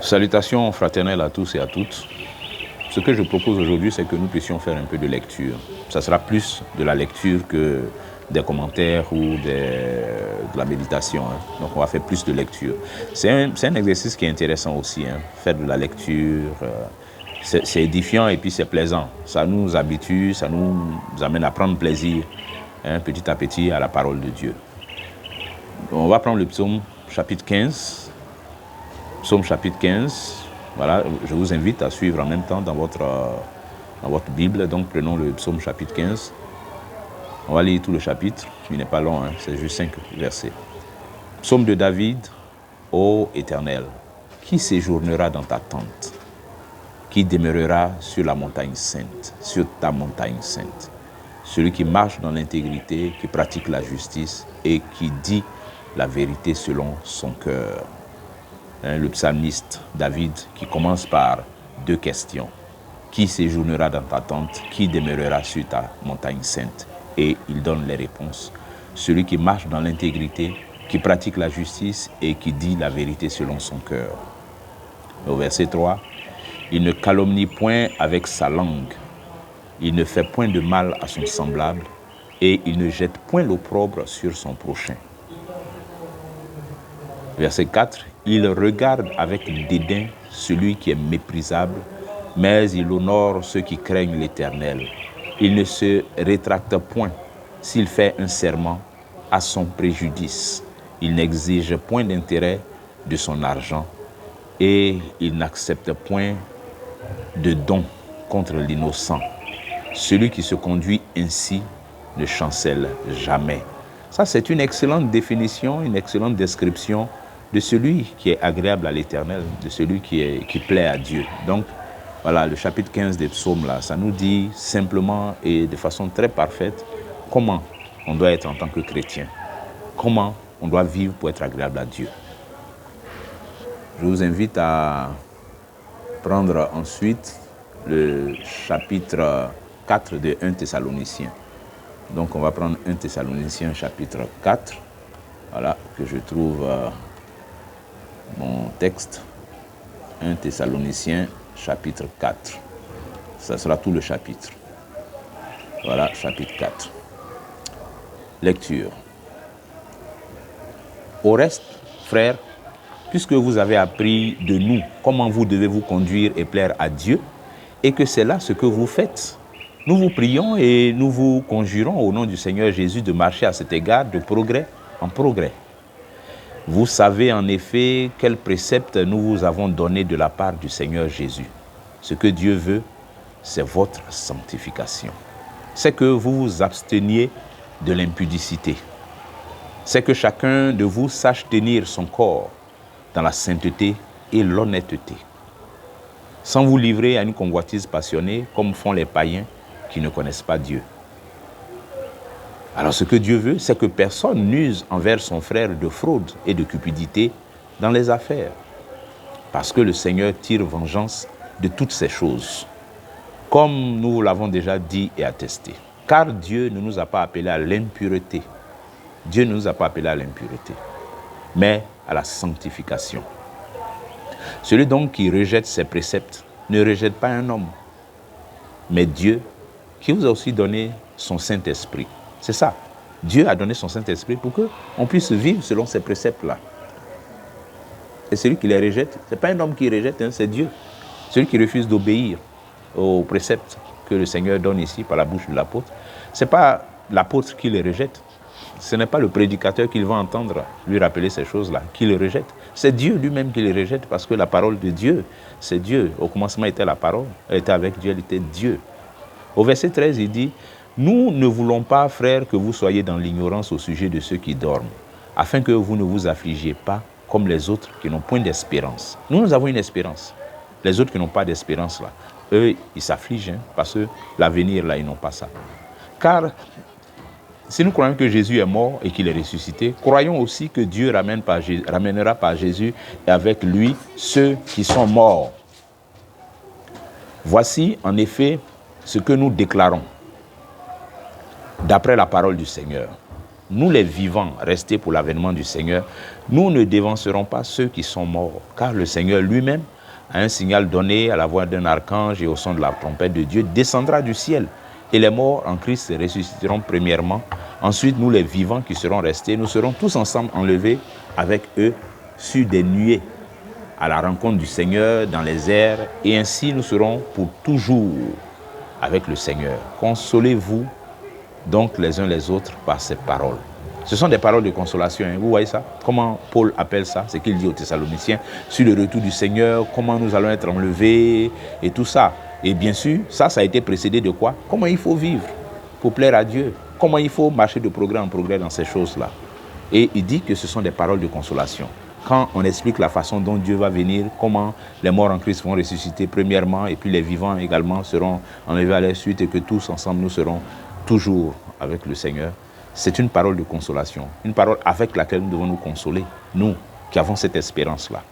Salutations fraternelles à tous et à toutes. Ce que je propose aujourd'hui, c'est que nous puissions faire un peu de lecture. Ça sera plus de la lecture que des commentaires ou de la méditation. Donc on va faire plus de lecture. C'est un exercice qui est intéressant aussi. Faire de la lecture, c'est édifiant et puis c'est plaisant. Ça nous habitue, ça nous amène à prendre plaisir petit à petit à la parole de Dieu. On va prendre le psaume chapitre 15. Psaume chapitre 15. Voilà, je vous invite à suivre en même temps dans votre Bible. Donc prenons le psaume chapitre 15. On va lire tout le chapitre. Il n'est pas long, c'est juste 5 versets. Psaume de David. Ô Éternel, qui séjournera dans ta tente? Qui demeurera sur la montagne sainte, sur ta montagne sainte? Celui qui marche dans l'intégrité, qui pratique la justice et qui dit la vérité selon son cœur. Le psalmiste David qui commence par 2 questions. Qui séjournera dans ta tente? Qui demeurera sur ta montagne sainte? Et il donne les réponses. Celui qui marche dans l'intégrité, qui pratique la justice et qui dit la vérité selon son cœur. Au verset 3, il ne calomnie point avec sa langue. Il ne fait point de mal à son semblable et il ne jette point l'opprobre sur son prochain. Verset 4, il regarde avec dédain celui qui est méprisable, mais il honore ceux qui craignent l'Éternel. Il ne se rétracte point s'il fait un serment à son préjudice. Il n'exige point d'intérêt de son argent et il n'accepte point de don contre l'innocent. Celui qui se conduit ainsi ne chancelle jamais. Ça, c'est une excellente définition, une excellente description de celui qui est agréable à l'Éternel, de celui qui plaît à Dieu. Donc, voilà, le chapitre 15 des psaumes, là, ça nous dit simplement et de façon très parfaite comment on doit être en tant que chrétien, comment on doit vivre pour être agréable à Dieu. Je vous invite à prendre ensuite le chapitre 4 de 1 Thessaloniciens. Donc, on va prendre 1 Thessaloniciens chapitre 4, voilà, que je trouve mon texte. 1 Thessaloniciens chapitre 4. Ça sera tout le chapitre. Voilà, chapitre 4. Lecture. Au reste, frères, puisque vous avez appris de nous comment vous devez vous conduire et plaire à Dieu, et que c'est là ce que vous faites, nous vous prions et nous vous conjurons au nom du Seigneur Jésus de marcher à cet égard de progrès en progrès. Vous savez en effet quels préceptes nous vous avons donnés de la part du Seigneur Jésus. Ce que Dieu veut, c'est votre sanctification. C'est que vous vous absteniez de l'impudicité. C'est que chacun de vous sache tenir son corps dans la sainteté et l'honnêteté, sans vous livrer à une convoitise passionnée comme font les païens qui ne connaissent pas Dieu. Alors ce que Dieu veut, c'est que personne n'use envers son frère de fraude et de cupidité dans les affaires, parce que le Seigneur tire vengeance de toutes ces choses, comme nous l'avons déjà dit et attesté. Car Dieu ne nous a pas appelés à l'impureté. Dieu ne nous a pas appelés à l'impureté, mais à la sanctification. Celui donc qui rejette ses préceptes ne rejette pas un homme, mais Dieu qui vous a aussi donné son Saint-Esprit. C'est ça. Dieu a donné son Saint-Esprit pour qu'on puisse vivre selon ces préceptes-là. Et celui qui les rejette, ce n'est pas un homme qui rejette, c'est Dieu. Celui qui refuse d'obéir aux préceptes que le Seigneur donne ici par la bouche de l'apôtre, ce n'est pas l'apôtre qui les rejette. Ce n'est pas le prédicateur qu'il va entendre lui rappeler ces choses-là, qui les rejette. C'est Dieu lui-même qui les rejette parce que la parole de Dieu, c'est Dieu. Au commencement était la parole, elle était avec Dieu, elle était Dieu. Au verset 13, il dit, « Nous ne voulons pas, frères, que vous soyez dans l'ignorance au sujet de ceux qui dorment, afin que vous ne vous affligiez pas comme les autres qui n'ont point d'espérance. » Nous avons une espérance. Les autres qui n'ont pas d'espérance, là, eux, ils s'affligent parce que l'avenir, là, ils n'ont pas ça. Car si nous croyons que Jésus est mort et qu'il est ressuscité, croyons aussi que Dieu ramènera par Jésus et avec lui ceux qui sont morts. Voici en effet ce que nous déclarons d'après la parole du Seigneur. nous les vivants, restés pour l'avènement du Seigneur, nous ne dévancerons pas ceux qui sont morts, car le Seigneur lui-même, à un signal donné à la voix d'un archange et au son de la trompette de Dieu, descendra du ciel. Et les morts en Christ ressusciteront premièrement. Ensuite, nous les vivants qui serons restés, nous serons tous ensemble enlevés avec eux sur des nuées, à la rencontre du Seigneur dans les airs, et ainsi nous serons pour toujours avec le Seigneur. Consolez-vous donc les uns les autres par ces paroles. Ce sont des paroles de consolation, hein. Vous voyez ça? Comment Paul appelle ça? C'est qu'il dit aux Thessaloniciens, sur le retour du Seigneur, comment nous allons être enlevés et tout ça. Et bien sûr, ça a été précédé de quoi? Comment il faut vivre pour plaire à Dieu? Comment il faut marcher de progrès en progrès dans ces choses-là? Et il dit que ce sont des paroles de consolation. Quand on explique la façon dont Dieu va venir, comment les morts en Christ vont ressusciter premièrement, et puis les vivants également seront enlevés à la suite, et que tous ensemble nous serons toujours avec le Seigneur, c'est une parole de consolation, une parole avec laquelle nous devons nous consoler, nous qui avons cette espérance-là,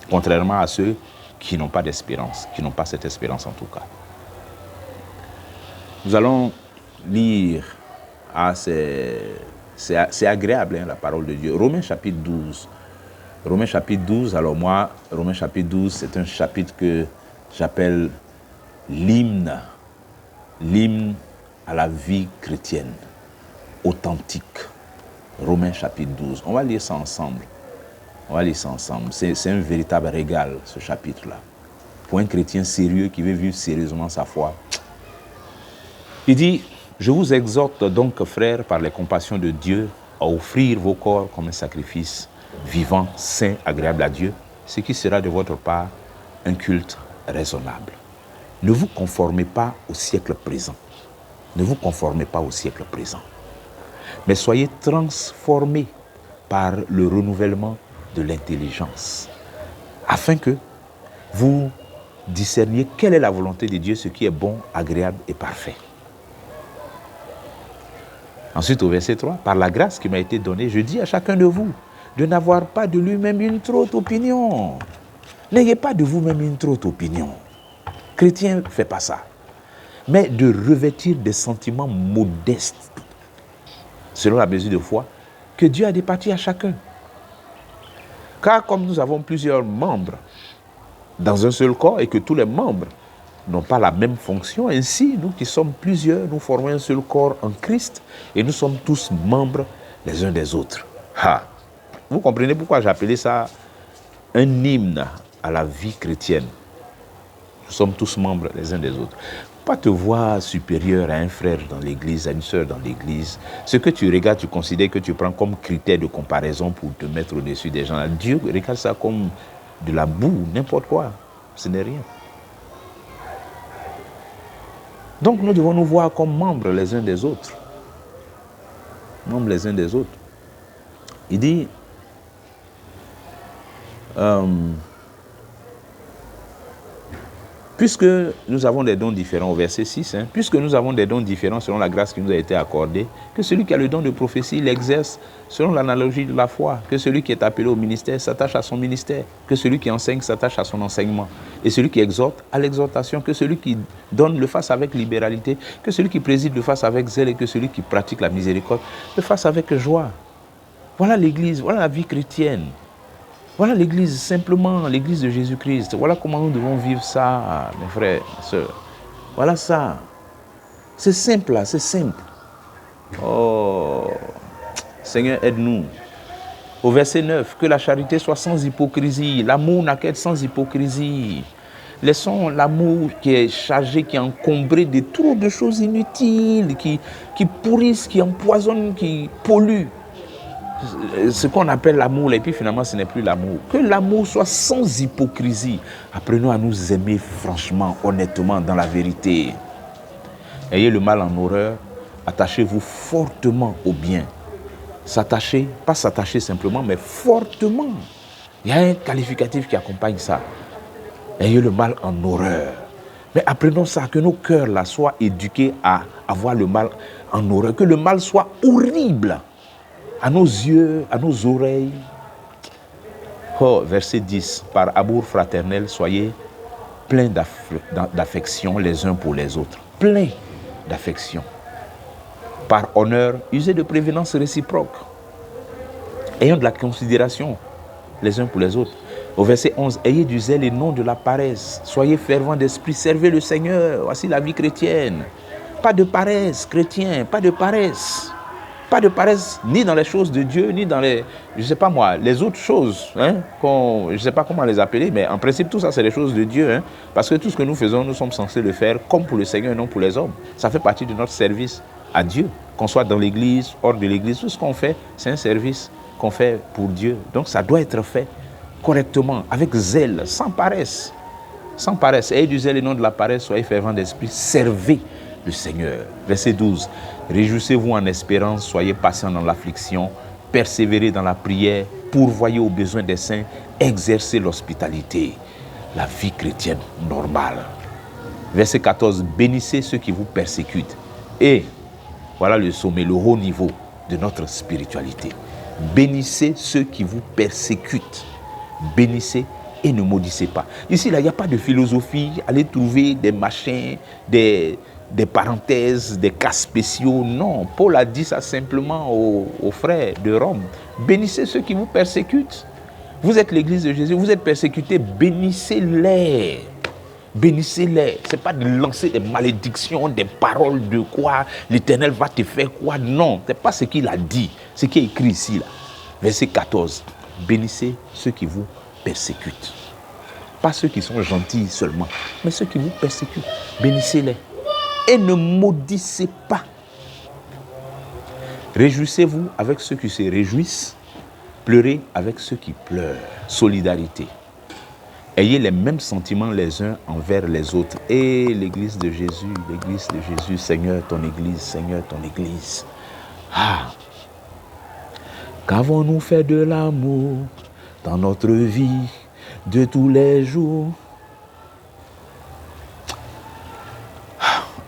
contrairement à ceux qui n'ont pas d'espérance, qui n'ont pas cette espérance en tout cas. Nous allons lire, c'est agréable, hein, la parole de Dieu, Romains chapitre 12. Romains chapitre 12, alors moi, Romains chapitre 12, c'est un chapitre que j'appelle l'hymne à la vie chrétienne, authentique. Romains chapitre 12. On va lire ça ensemble. C'est un véritable régal, ce chapitre-là. Pour un chrétien sérieux qui veut vivre sérieusement sa foi. Il dit, je vous exhorte donc, frères, par les compassions de Dieu, à offrir vos corps comme un sacrifice vivant, saint, agréable à Dieu, ce qui sera de votre part un culte raisonnable. Ne vous conformez pas au siècle présent. Ne vous conformez pas au siècle présent. Mais soyez transformés par le renouvellement de l'intelligence, afin que vous discerniez quelle est la volonté de Dieu, ce qui est bon, agréable et parfait. Ensuite, au verset 3, par la grâce qui m'a été donnée, je dis à chacun de vous de n'avoir pas de lui-même une trop haute opinion. N'ayez pas de vous-même une trop haute opinion. Chrétien ne fait pas ça. Mais de revêtir des sentiments modestes, selon la mesure de foi que Dieu a départi à chacun. Car comme nous avons plusieurs membres dans un seul corps et que tous les membres n'ont pas la même fonction, ainsi, nous qui sommes plusieurs, nous formons un seul corps en Christ et nous sommes tous membres les uns des autres. Vous comprenez pourquoi j'ai appelé ça un hymne à la vie chrétienne. Nous sommes tous membres les uns des autres. Pas te voir supérieur à un frère dans l'église, à une sœur dans l'église. Ce que tu regardes, tu considères que tu prends comme critère de comparaison pour te mettre au-dessus des gens. Dieu regarde ça comme de la boue, n'importe quoi. Ce n'est rien. Donc nous devons nous voir comme membres les uns des autres. Membres les uns des autres. Il dit, puisque nous avons des dons différents, au verset 6, puisque nous avons des dons différents selon la grâce qui nous a été accordée, que celui qui a le don de prophétie l'exerce selon l'analogie de la foi, que celui qui est appelé au ministère s'attache à son ministère, que celui qui enseigne s'attache à son enseignement, et celui qui exhorte à l'exhortation, que celui qui donne le fasse avec libéralité, que celui qui préside le fasse avec zèle, et que celui qui pratique la miséricorde le fasse avec joie. Voilà l'Église, voilà la vie chrétienne. Voilà l'Église, simplement l'Église de Jésus-Christ. Voilà comment nous devons vivre ça, mes frères, mes sœurs. Voilà ça. C'est simple, là, c'est simple. Oh, Seigneur, aide-nous. Au verset 9, que la charité soit sans hypocrisie, l'amour naquette sans hypocrisie. Laissons l'amour qui est chargé, qui est encombré de trop de choses inutiles, qui pourrissent, qui empoisonnent, qui polluent. Ce qu'on appelle l'amour, et puis finalement ce n'est plus l'amour. Que l'amour soit sans hypocrisie. Apprenons à nous aimer franchement, honnêtement, dans la vérité. Ayez le mal en horreur, attachez-vous fortement au bien. S'attacher, pas s'attacher simplement, mais fortement. Il y a un qualificatif qui accompagne ça. Ayez le mal en horreur. Mais apprenons ça, que nos cœurs là soient éduqués à avoir le mal en horreur, que le mal soit horrible à nos yeux, à nos oreilles. Oh, verset 10, par amour fraternel, soyez pleins d'affection les uns pour les autres. Pleins d'affection. Par honneur, usez de prévenance réciproque. Ayons de la considération les uns pour les autres. Au verset 11, ayez du zèle et non de la paresse. Soyez fervents d'esprit, servez le Seigneur. Voici la vie chrétienne. Pas de paresse, chrétien, pas de paresse. Pas de paresse, ni dans les choses de Dieu, ni dans les, je ne sais pas moi, les autres choses, hein, je ne sais pas comment les appeler, mais en principe, tout ça, c'est les choses de Dieu, hein, parce que tout ce que nous faisons, nous sommes censés le faire comme pour le Seigneur et non pour les hommes. Ça fait partie de notre service à Dieu, qu'on soit dans l'église, hors de l'église, tout ce qu'on fait, c'est un service qu'on fait pour Dieu. Donc, ça doit être fait correctement, avec zèle, sans paresse. Sans paresse, ayez du zèle et non de la paresse, soyez fervents d'esprit, servez le Seigneur. Verset 12. Réjouissez-vous en espérance, soyez patients dans l'affliction, persévérez dans la prière, pourvoyez aux besoins des saints, exercez l'hospitalité. La vie chrétienne normale. Verset 14. Bénissez ceux qui vous persécutent. Et voilà le sommet, le haut niveau de notre spiritualité. Bénissez ceux qui vous persécutent. Bénissez et ne maudissez pas. Ici, là, il n'y a pas de philosophie. Allez trouver des machins, des parenthèses, des cas spéciaux. Non, Paul a dit ça simplement aux frères de Rome. Bénissez ceux qui vous persécutent. Vous êtes l'église de Jésus, vous êtes persécutés, bénissez-les. Bénissez-les. Ce n'est pas de lancer des malédictions, des paroles de quoi l'Éternel va te faire quoi. Non, ce n'est pas ce qu'il a dit, ce qui est écrit ici. Là. Verset 14. Bénissez ceux qui vous persécutent. Pas ceux qui sont gentils seulement, mais ceux qui vous persécutent. Bénissez-les. Et ne maudissez pas. Réjouissez-vous avec ceux qui se réjouissent. Pleurez avec ceux qui pleurent. Solidarité. Ayez les mêmes sentiments les uns envers les autres. Et l'église de Jésus, Seigneur, ton église, Seigneur, ton église. Ah! Qu'avons-nous fait de l'amour dans notre vie de tous les jours?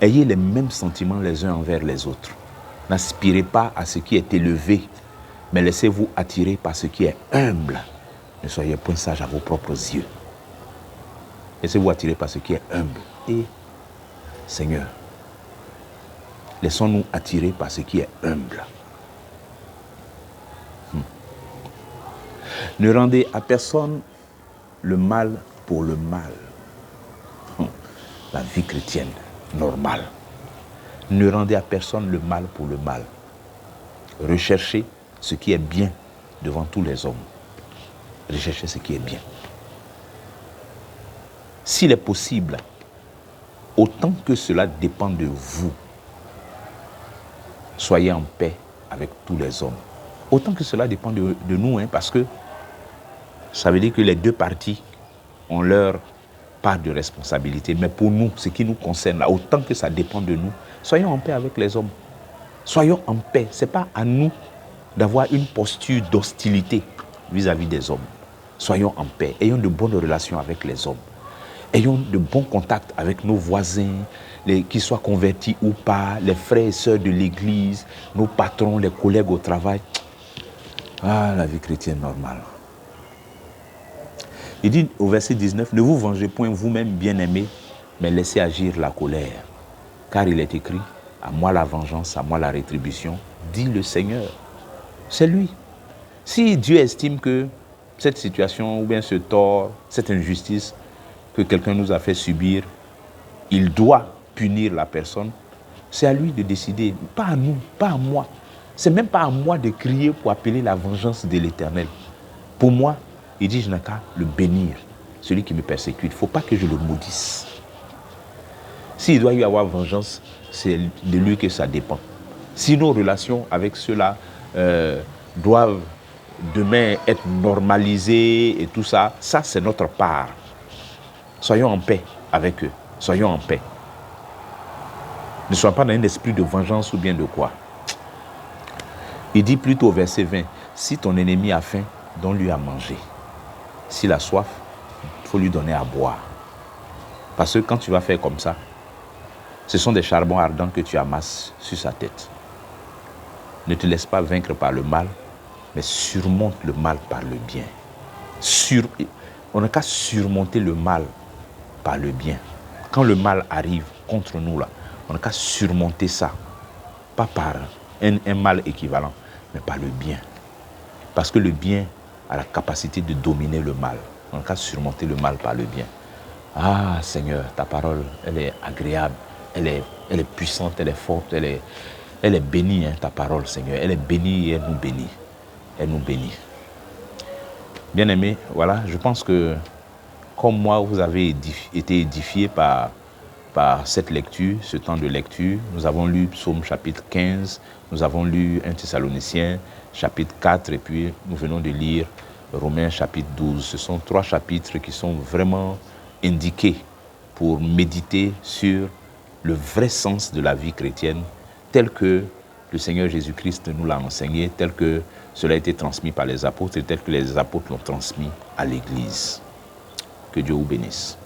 Ayez les mêmes sentiments les uns envers les autres. N'aspirez pas à ce qui est élevé, mais laissez-vous attirer par ce qui est humble. Ne soyez point sages à vos propres yeux. Laissez-vous attirer par ce qui est humble. Et, Seigneur, laissons-nous attirer par ce qui est humble. Ne rendez à personne le mal pour le mal. La vie chrétienne normale. Ne rendez à personne le mal pour le mal. Recherchez ce qui est bien devant tous les hommes. Recherchez ce qui est bien. S'il est possible, autant que cela dépend de vous, soyez en paix avec tous les hommes. Autant que cela dépend de nous, hein, parce que ça veut dire que les deux parties ont leur part de responsabilité. Mais pour nous, ce qui nous concerne, là, autant que ça dépend de nous, soyons en paix avec les hommes. Soyons en paix. Ce n'est pas à nous d'avoir une posture d'hostilité vis-à-vis des hommes. Soyons en paix. Ayons de bonnes relations avec les hommes. Ayons de bons contacts avec nos voisins, qu'ils soient convertis ou pas, les frères et sœurs de l'église, nos patrons, les collègues au travail. Ah, la vie chrétienne normale. Il dit au verset 19, ne vous vengez point vous-même, bien-aimés, mais laissez agir la colère. Car il est écrit, à moi la vengeance, à moi la rétribution, dit le Seigneur. C'est lui. Si Dieu estime que cette situation, ou bien ce tort, cette injustice que quelqu'un nous a fait subir, il doit punir la personne, c'est à lui de décider, pas à nous, pas à moi. C'est même pas à moi de crier pour appeler la vengeance de l'Éternel. Pour moi, il dit, je n'ai qu'à le bénir, celui qui me persécute. Il ne faut pas que je le maudisse. S'il doit y avoir vengeance, c'est de lui que ça dépend. Si nos relations avec ceux-là doivent demain être normalisées et tout ça, ça c'est notre part. Soyons en paix avec eux. Soyons en paix. Ne soyons pas dans un esprit de vengeance ou bien de quoi. Il dit plutôt au verset 20, si ton ennemi a faim, donne-lui à manger. S'il a soif, il faut lui donner à boire. Parce que quand tu vas faire comme ça, ce sont des charbons ardents que tu amasses sur sa tête. Ne te laisse pas vaincre par le mal, mais surmonte le mal par le bien. On n'a qu'à surmonter le mal par le bien. Quand le mal arrive contre nous, là, on n'a qu'à surmonter ça pas par un mal équivalent, mais par le bien. Parce que le bien a la capacité de dominer le mal. On n'a qu'à surmonter le mal par le bien. Ah Seigneur, ta parole, elle est agréable, elle est puissante, elle est forte, elle est bénie, hein, ta parole, Seigneur. Elle est bénie et elle nous bénit. Elle nous bénit. Bien-aimés, voilà, je pense que comme moi, vous avez été édifiés par cette lecture, ce temps de lecture. Nous avons lu Psaume chapitre 15, nous avons lu 1 Thessaloniciens chapitre 4 et puis nous venons de lire Romains chapitre 12. Ce sont 3 chapitres qui sont vraiment indiqués pour méditer sur le vrai sens de la vie chrétienne tel que le Seigneur Jésus-Christ nous l'a enseigné, tel que cela a été transmis par les apôtres et tel que les apôtres l'ont transmis à l'Église. Que Dieu vous bénisse.